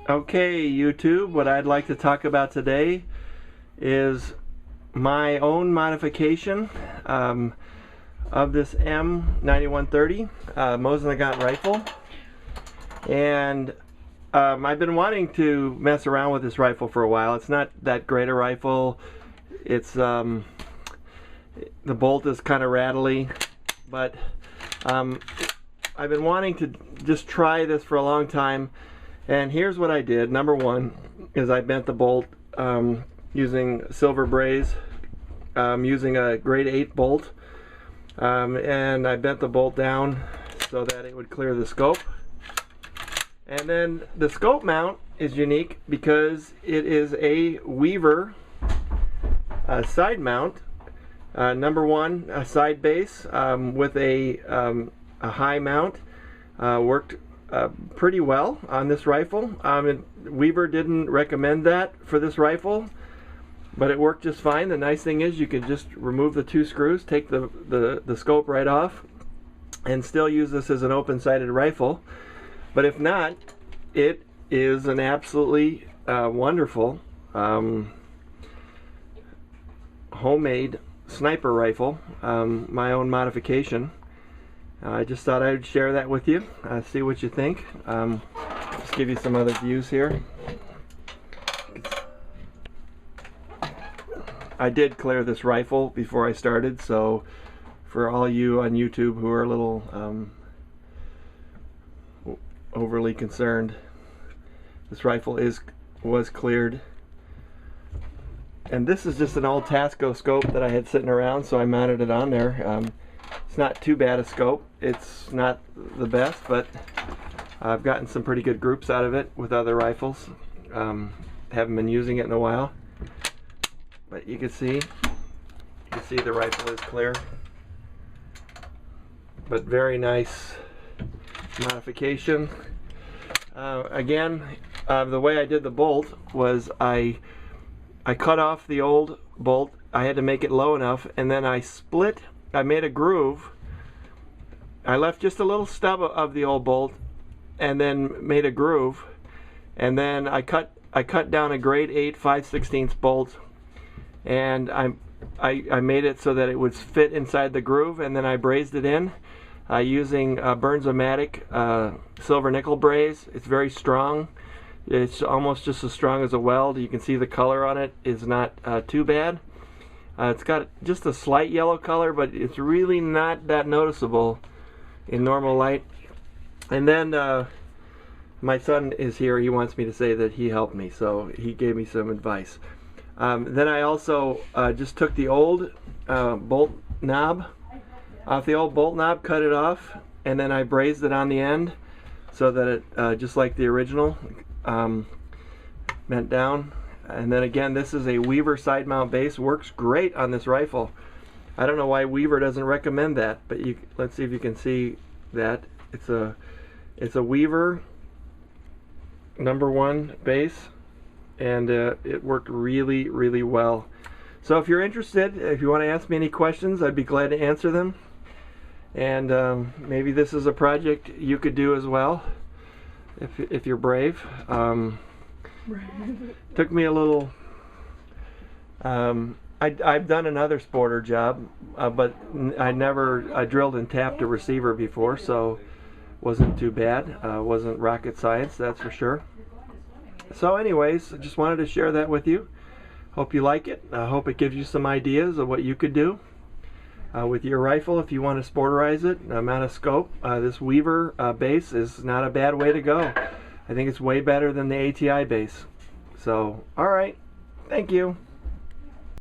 Okay, YouTube, what I'd like to talk about today is my own modification of this M9130 Mosin Nagant rifle. And I've been wanting to mess around with this rifle for a while. It's not that great a rifle. It's the bolt is kind of rattly, but I've been wanting to just try this for a long time. And here's what I did. Number one is I bent the bolt using silver braze, using a grade 8 bolt, and I bent the bolt down so that it would clear the scope. And then the scope mount is unique because it is a Weaver side mount. Number one, a side base with a high mount. Worked pretty well on this rifle. Weaver didn't recommend that for this rifle, but it worked just fine. The nice thing is you can just remove the two screws, take the scope right off, and still use this as an open-sighted rifle. But if not, it is an absolutely wonderful homemade sniper rifle, my own modification. I just thought I would share that with you, see what you think. Just give you some other views here. I did clear this rifle before I started, so for all you on YouTube who are a little overly concerned, this rifle was cleared. And this is just an old Tasco scope that I had sitting around, so I mounted it on there. It's not too bad a scope. It's not the best, but I've gotten some pretty good groups out of it with other rifles. Haven't been using it in a while, but you can see the rifle is clear. But very nice modification. Again, the way I did the bolt was I cut off the old bolt. I had to make it low enough, and then I made a groove. I left just a little stub of the old bolt and then made a groove, and then I cut down a grade 8 5/16 bolt, and I made it so that it would fit inside the groove, and then I brazed it in using Burns-O-Matic silver nickel braze. It's very strong. It's almost just as strong as a weld. You can see the color on it is not too bad. It's got just a slight yellow color, but it's really not that noticeable in normal light. And then my son is here. He wants me to say that he helped me, so he gave me some advice. Then I also just took the old bolt knob off the old bolt knob, cut it off, and then I brazed it on the end so that it, just like the original, bent down. And then again, this is a Weaver side mount base. Works great on this rifle. I don't know why Weaver doesn't recommend that, but let's see if you can see that. It's a Weaver #1 base, and it worked really, really well. So if you're interested, if you want to ask me any questions, I'd be glad to answer them. And maybe this is a project you could do as well, if you're brave. Took me a little. I've done another sporter job, but I never drilled and tapped a receiver before, so wasn't too bad. Wasn't rocket science, that's for sure. So anyways, I just wanted to share that with you. Hope you like it. I hope it gives you some ideas of what you could do with your rifle if you want to sporterize it. Mount a scope. This Weaver base is not a bad way to go. I think it's way better than the ATI base. So, alright. Thank you.